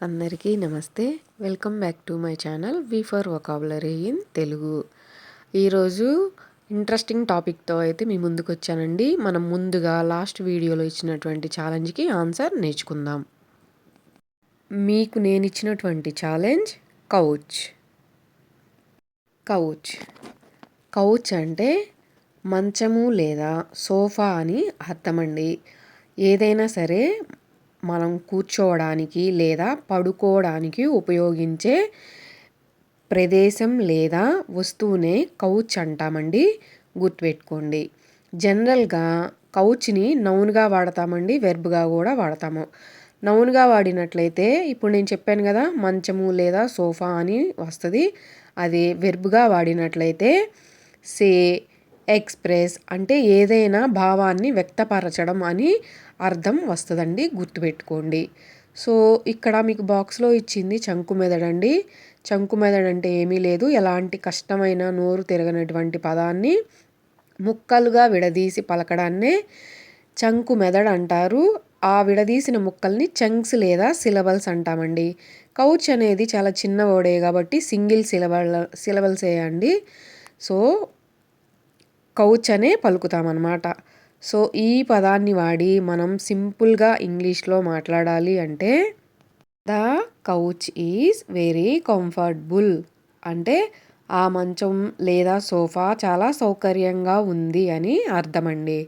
అందరికీ నమస్తే. Welcome back to my channel V for vocabulary in Telugu. ఈరోజు ఇంట్రెస్టింగ్ టాపిక్తో అయితే మీ ముందుకు వచ్చానండి. మనం ముందుగా లాస్ట్ వీడియోలో ఇచ్చినటువంటి ఛాలెంజ్కి ఆన్సర్ నేర్చుకుందాం. మీకు నేను ఇచ్చినటువంటి ఛాలెంజ్ కౌచ్. కౌచ్ కౌచ్ అంటే మంచము లేదా సోఫా అని అర్థమండి. ఏదైనా సరే మనం కూర్చోవడానికి లేదా పడుకోవడానికి ఉపయోగించే ప్రదేశం లేదా వస్తువునే కౌచ్ అంటామండి. గుర్తుపెట్టుకోండి. జనరల్గా కౌచ్ని నౌన్గా వాడతామండి, వెర్బ్గా కూడా వాడతాము. నౌన్గా వాడినట్లయితే ఇప్పుడు నేను చెప్పాను కదా, మంచము లేదా సోఫా అని వస్తుంది. అదే వెర్బ్గా వాడినట్లయితే సే, ఎక్స్ప్రెస్ అంటే ఏదైనా భావాన్ని వ్యక్తపరచడం అని అర్థం వస్తుందండి. గుర్తుపెట్టుకోండి. సో ఇక్కడ మీకు బాక్స్లో ఇచ్చింది చంకు మెదడండి. చంకు మెదడు అంటే ఏమీ లేదు, ఎలాంటి కష్టమైన నోరు తిరగనటువంటి పదాన్ని ముక్కలుగా విడదీసి పలకడాన్నే చంకు మెదడు అంటారు. ఆ విడదీసిన ముక్కల్ని చంక్స్ లేదా సిలబల్స్ అంటామండి. కౌచ్ అనేది చాలా చిన్న వర్డే కాబట్టి సింగిల్ సిలబల్సే అండి. సో కౌచ్ అనే పలుకుతామన్నమాట. సో ఈ పదాన్ని వాడి మనం సింపుల్గా ఇంగ్లీష్లో మాట్లాడాలి అంటే the couch is very comfortable అంటే ఆ మంచం లేదా సోఫా చాలా సౌకర్యంగా ఉంది అని అర్థమండి.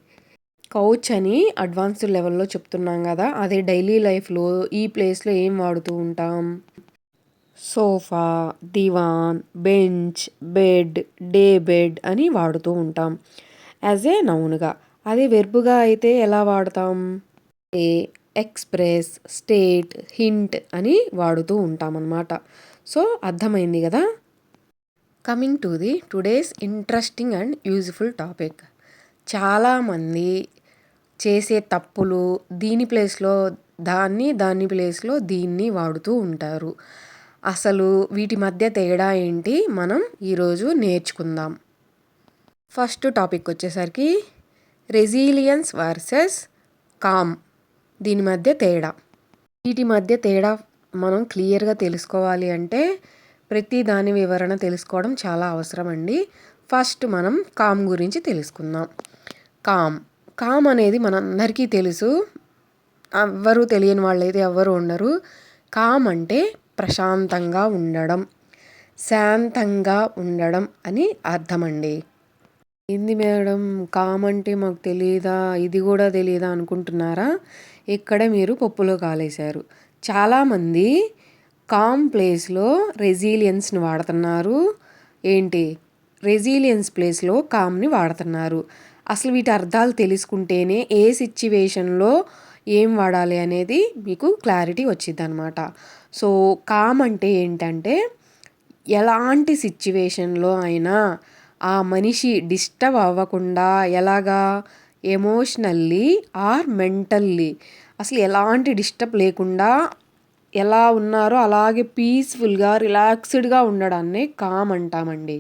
కౌచ్ అని అడ్వాన్స్డ్ లెవెల్లో చెప్తున్నాం కదా, అదే డైలీ లైఫ్లో ఈ ప్లేస్లో ఏం వాడుతూ ఉంటాం? సోఫా, దివాన్, బెంచ్, బెడ్, డే బెడ్ అని వాడుతూ ఉంటాం యాజ్ ఏ నౌన్గా. అదే వెర్బ్గా అయితే ఎలా వాడతాం? ఏ, ఎక్స్ప్రెస్, స్టేట్, హింట్ అని వాడుతూ ఉంటాం అన్నమాట. సో అర్థమైంది కదా. Coming to the today's interesting and useful topic. చాలామంది చేసే తప్పులు దీని ప్లేస్లో దాన్ని, దాని ప్లేస్లో దీన్ని వాడుతూ ఉంటారు. అసలు వీటి మధ్య తేడా ఏంటి మనం ఈరోజు నేర్చుకుందాం. ఫస్ట్ టాపిక్ వచ్చేసరికి రెసిలియన్స్ వర్సెస్ కామ్. దీని మధ్య తేడా. వీటి మధ్య తేడా మనం క్లియర్గా తెలుసుకోవాలి అంటే ప్రతి దాని వివరణ తెలుసుకోవడం చాలా అవసరం అండి. ఫస్ట్ మనం కామ్ గురించి తెలుసుకుందాం. కామ్ అనేది మనందరికీ తెలుసు, ఎవ్వరూ తెలియని వాళ్ళైతే ఎవ్వరు ఉండరు. కామ్ అంటే ప్రశాంతంగా ఉండడం, శాంతంగా ఉండడం అని అర్థమండి. ఏంది మేడం కామ్ అంటే మాకు తెలియదా, ఇది కూడా తెలియదా అనుకుంటున్నారా? ఇక్కడ మీరు పప్పులో కాలేశారు. చాలామంది కామ్ ప్లేస్లో రెసిలియన్స్ని వాడుతున్నారు. ఏంటి, రెసిలియన్స్ ప్లేస్లో కామ్ని వాడుతున్నారు. అసలు వీటి అర్థాలు తెలుసుకుంటేనే ఏ సిచ్యువేషన్లో ఏం వాడాలి అనేది మీకు క్లారిటీ వచ్చింది అనమాట. సో కామ్ అంటే ఏంటంటే ఎలాంటి సిచ్యువేషన్లో అయినా ఆ మనిషి డిస్టర్బ్ అవ్వకుండా, ఎలాగా, ఎమోషనల్లీ ఆర్ మెంటల్లీ అసలు ఎలాంటి డిస్టర్బ్ లేకుండా ఎలా ఉన్నారో అలాగే పీస్ఫుల్గా రిలాక్స్డ్గా ఉండడాన్నే కామ్ అంటామండి.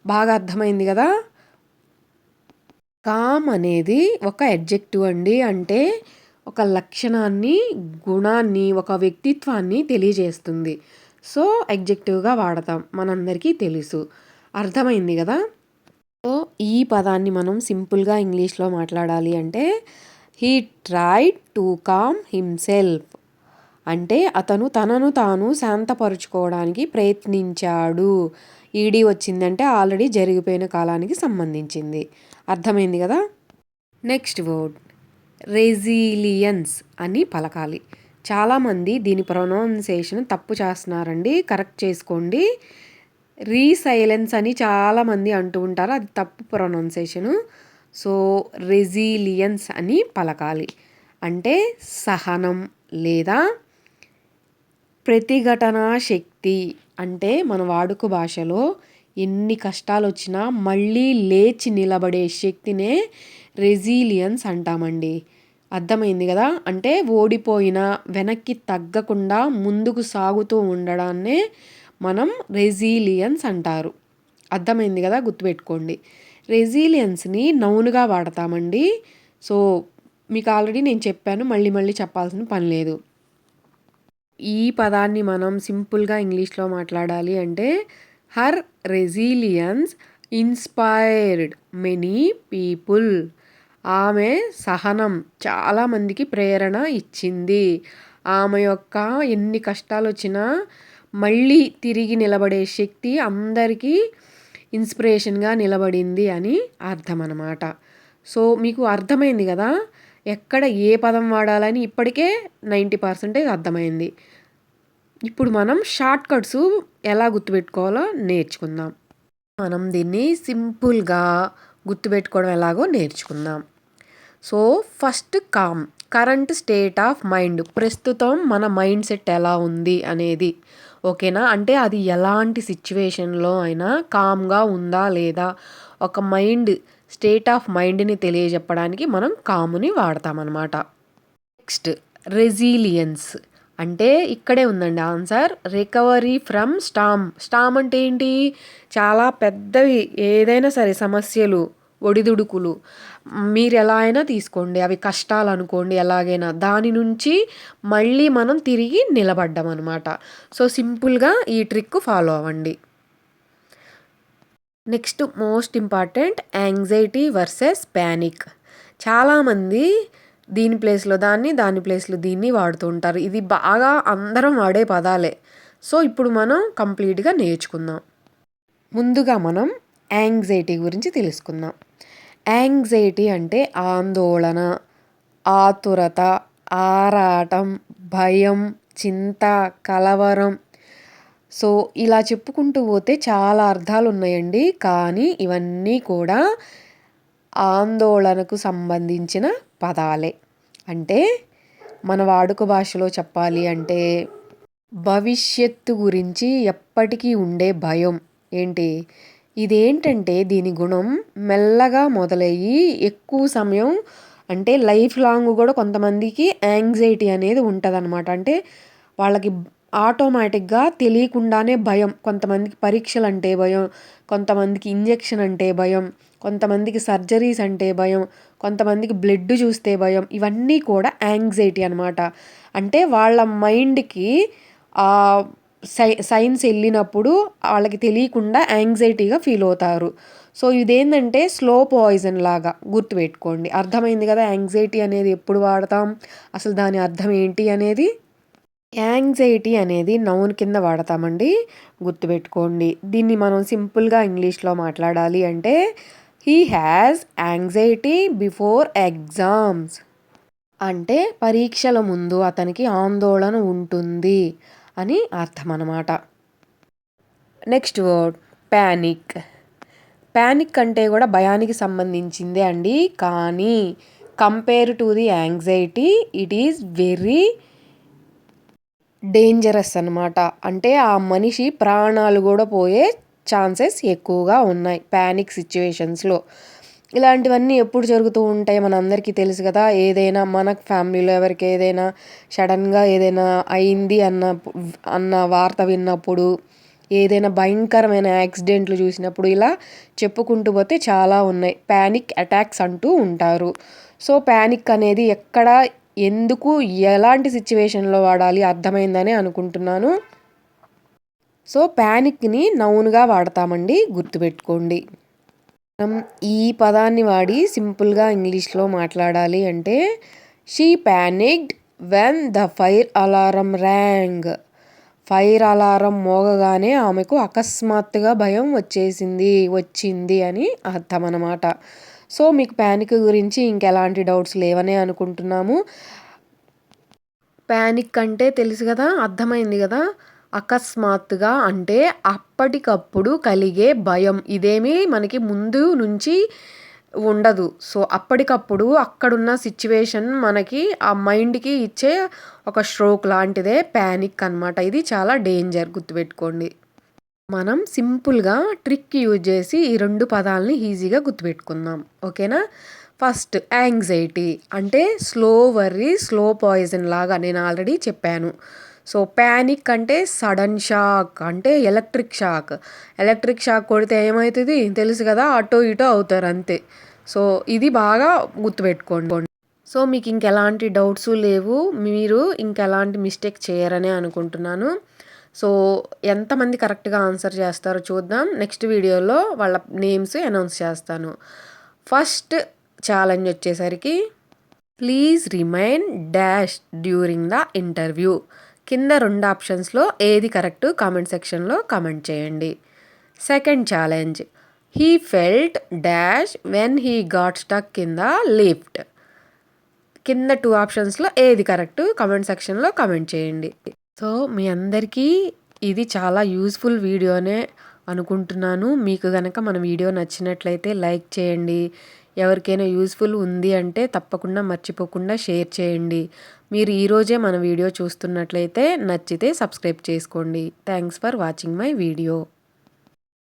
బాగా అర్థమైంది కదా. కామ్ అనేది ఒక అడ్జెక్టివ్ అండి. అంటే ఒక లక్షణాన్ని, గుణాన్ని, ఒక వ్యక్తిత్వాన్ని తెలియజేస్తుంది. సో అడ్జెక్టివ్గా వాడతాం, మనందరికీ తెలుసు. అర్థమైంది కదా. సో ఈ పదాన్ని మనం సింపుల్గా ఇంగ్లీష్లో మాట్లాడాలి అంటే he tried to calm himself అంటే అతను తనను తాను శాంతపరుచుకోవడానికి ప్రయత్నించాడు. ఈడీ వచ్చిందంటే ఆల్రెడీ జరిగిపోయిన కాలానికి సంబంధించింది. అర్థమైంది కదా. నెక్స్ట్ వర్డ్ రెసిలియన్స్ అని పలకాలి. చాలామంది దీని ప్రొనౌన్సియేషన్ తప్పు చేస్తున్నారండి, కరెక్ట్ చేసుకోండి. రీసైలెన్స్ అని చాలామంది అంటూ ఉంటారు, అది తప్పు ప్రొనౌన్సియేషను. సో రెసిలియన్స్ అని పలకాలి. అంటే సహనం లేదా ప్రతిఘటనా శక్తి. అంటే మన వాడుక భాషలో ఎన్ని కష్టాలు వచ్చినా మళ్ళీ లేచి నిలబడే శక్తినే రెసిలియన్స్ అంటామండి. అర్థమైంది కదా. అంటే ఓడిపోయినా వెనక్కి తగ్గకుండా ముందుకు సాగుతూ ఉండడాన్నే మనం రెసిలియన్స్ అంటారు. అర్థమైంది కదా, గుర్తుపెట్టుకోండి. రెసిలియన్స్ని నౌన్గా వాడతామండి. సో మీకు ఆల్రెడీ నేను చెప్పాను, మళ్ళీ మళ్ళీ చెప్పాల్సిన పని లేదు. ఈ పదాన్ని మనం సింపుల్గా ఇంగ్లీష్లో మాట్లాడాలి అంటే her resilience inspired many people. ఆమె సహనం చాలామందికి ప్రేరణ ఇచ్చింది. ఆమె యొక్క ఎన్ని కష్టాలు వచ్చినా మళ్ళీ తిరిగి నిలబడే శక్తి అందరికీ ఇన్స్పిరేషన్గా నిలబడింది అని అర్థం అన్నమాట. సో మీకు అర్థమైంది కదా, ఎక్కడ ఏ పదం వాడాలని ఇప్పటికే 90% అర్థమైంది. ఇప్పుడు మనం షార్ట్ కట్స్ ఎలా గుర్తుపెట్టుకోవాలో నేర్చుకుందాం. మనం దీన్ని సింపుల్గా గుర్తుపెట్టుకోవడం ఎలాగో నేర్చుకుందాం. So first calm, current state of mind, ప్రస్తుతం మన మైండ్ సెట్ ఎలా ఉంది అనేది. ఓకేనా, అంటే అది ఎలాంటి సిచ్యువేషన్లో అయినా కామ్గా ఉందా లేదా, ఒక మైండ్ స్టేట్ ఆఫ్ మైండ్ని తెలియజెప్పడానికి మనం కామ్ని వాడతామన్నమాట. నెక్స్ట్ రెసిలియన్స్ అంటే ఇక్కడే ఉందండి answer, recovery from storm. Storm అంటే ఏంటి, చాలా పెద్దవి ఏదైనా సరే సమస్యలు, ఒడిదుడుకులు మీరు ఎలా అయినా తీసుకోండి, అవి కష్టాలు అనుకోండి, ఎలాగైనా దాని నుంచి మళ్ళీ మనం తిరిగి నిలబడ్డాం అనమాట. సో సింపుల్గా ఈ ట్రిక్ ఫాలో అవ్వండి. Next most important, anxiety versus panic. చాలామంది దీని ప్లేస్లో దాన్ని, దాని ప్లేస్లో దీన్ని వాడుతూ ఉంటారు. ఇది బాగా అందరం వాడే పదాలే. సో ఇప్పుడు మనం కంప్లీట్గా నేర్చుకుందాం. ముందుగా మనం యాంగ్జైటీ గురించి తెలుసుకుందాం. యాంగ్జైటీ అంటే ఆందోళన, ఆతురత, ఆరాటం, భయం, చింత, కలవరం. సో ఇలా చెప్పుకుంటూ పోతే చాలా అర్థాలు ఉన్నాయండి, కానీ ఇవన్నీ కూడా ఆందోళనకు సంబంధించిన పదాలే. అంటే మన వాడుక భాషలో చెప్పాలి అంటే భవిష్యత్తు గురించి ఎప్పటికీ ఉండే భయం. ఏంటి ఇదేంటంటే దీని గుణం మెల్లగా మొదలయ్యి ఎక్కువ సమయం, అంటే లైఫ్ లాంగ్ కూడా కొంతమందికి యాంగ్జైటీ అనేది ఉంటుందన్నమాట. అంటే వాళ్ళకి ఆటోమేటిక్గా తెలియకుండానే భయం, కొంతమందికి పరీక్షలు అంటే భయం, కొంతమందికి ఇంజెక్షన్ అంటే భయం, కొంతమందికి సర్జరీస్ అంటే భయం, కొంతమందికి బ్లడ్ చూస్తే భయం. ఇవన్నీ కూడా యాంగ్జైటీ అనమాట. అంటే వాళ్ళ మైండ్కి సైన్స్ వెళ్ళినప్పుడు వాళ్ళకి తెలియకుండా యాంగ్జైటీగా ఫీల్ అవుతారు. సో ఇదేంటంటే స్లో పాయిజన్ లాగా గుర్తుపెట్టుకోండి. అర్థమైంది కదా యాంగ్జైటీ అనేది ఎప్పుడు వాడతాం, అసలు దాని అర్థం ఏంటి అనేది. యాంగ్జైటీ అనేది నౌన్ కింద వాడతామండి, గుర్తుపెట్టుకోండి. దీన్ని మనం సింపుల్గా ఇంగ్లీష్లో మాట్లాడాలి అంటే he has anxiety before exams. అంటే పరీక్షల ముందు అతనికి ఆందోళన ఉంటుంది అని అర్థం అన్నమాట. Next word panic. ప్యానిక్ అంటే కూడా భయానికి సంబంధించిందే అండి, కానీ compare to the anxiety it is very dangerous అనమాట. అంటే ఆ మనిషి ప్రాణాలు కూడా పోయే ఛాన్సెస్ ఎక్కువగా ఉన్నాయి ప్యానిక్ సిచ్యువేషన్స్లో. ఇలాంటివన్నీ ఎప్పుడు జరుగుతూ ఉంటాయి మనందరికీ తెలుసు కదా. ఏదైనా మన ఫ్యామిలీలో ఎవరికి ఏదైనా సడన్గా ఏదైనా అయింది అన్న వార్త విన్నప్పుడు, ఏదైనా భయంకరమైన యాక్సిడెంట్లు చూసినప్పుడు, ఇలా చెప్పుకుంటూ పోతే చాలా ఉన్నాయి. ప్యానిక్ అటాక్స్ అంటూ ఉంటారు. సో ప్యానిక్ అనేది ఎక్కడ, ఎందుకు, ఎలాంటి సిచ్యువేషన్లో వాడాలి అర్థమైందని అనుకుంటున్నాను. సో ప్యానిక్ని నౌన్గా వాడతామండి, గుర్తుపెట్టుకోండి. మనం ఈ పదాన్ని వాడి సింపుల్గా ఇంగ్లీష్లో మాట్లాడాలి అంటే she panicked when the fire alarm rang. Fire alarm మోగగానే ఆమెకు అకస్మాత్తుగా భయం వచ్చింది అని అర్థం అన్నమాట. సో మీకు ప్యానిక్ గురించి ఇంకెలాంటి డౌట్స్ లేవనే అనుకుంటున్నాము. ప్యానిక్ అంటే తెలుసు కదా, అర్థమైంది కదా. అకస్మాత్తుగా అంటే అప్పటికప్పుడు కలిగే భయం, ఇదేమీ మనకి ముందు నుంచి ఉండదు. సో అప్పటికప్పుడు అక్కడున్న సిచ్యువేషన్ మనకి ఆ మైండ్కి ఇచ్చే ఒక స్ట్రోక్ లాంటిదే ప్యానిక్ అనమాట. ఇది చాలా డేంజర్, గుర్తుపెట్టుకోండి. మనం సింపుల్గా ట్రిక్ యూజ్ చేసి ఈ రెండు పదాలని ఈజీగా గుర్తుపెట్టుకుందాం, ఓకేనా. ఫస్ట్ యాంగ్జైటీ అంటే స్లో వర్రీ, స్లో పాయిజన్ లాగా నేను ఆల్రెడీ చెప్పాను. సో ప్యానిక్ అంటే సడన్ షాక్, అంటే ఎలక్ట్రిక్ షాక్ కొడితే ఏమవుతుంది తెలుసు కదా, అటో ఇటో అవుతారు అంతే. సో ఇది బాగా గుర్తుపెట్టుకోండి. సో మీకు ఇంకెలాంటి డౌట్స్ లేవు. మీరు ఇంకెలాంటి మిస్టేక్ చేయరనే అనుకుంటున్నాను. సో ఎంతమంది కరెక్ట్‌గా ఆన్సర్ చేస్తారో చూద్దాం. నెక్స్ట్ వీడియోలో వాళ్ళ నేమ్స్ అనౌన్స్ చేస్తాను. ఫస్ట్ ఛాలెంజ్ వచ్చేసరికి please remain dash during the interview. కింద 2 ఆప్షన్స్‌లో ఏది కరెక్ట్ కామెంట్ సెక్షన్‌లో కామెంట్ చేయండి. Second challenge he felt dash when he got stuck in the lift. కింద 2 ఆప్షన్స్‌లో ఏది కరెక్ట్ కామెంట్ సెక్షన్‌లో కామెంట్ చేయండి. సో మీ అందరికీ ఇది చాలా యూజ్‌ఫుల్ వీడియోనే అనుకుంటున్నాను. మీకు గనక మన వీడియో నచ్చినట్లయితే లైక్ చేయండి. ఎవరికైనా యూజ్‌ఫుల్ ఉంది అంటే తప్పకుండా మర్చిపోకుండా షేర్ చేయండి. మీరు ఈరోజే మన వీడియో చూస్తున్నట్లయితే నచ్చితే సబ్స్క్రైబ్ చేసుకోండి. Thanks for watching my video.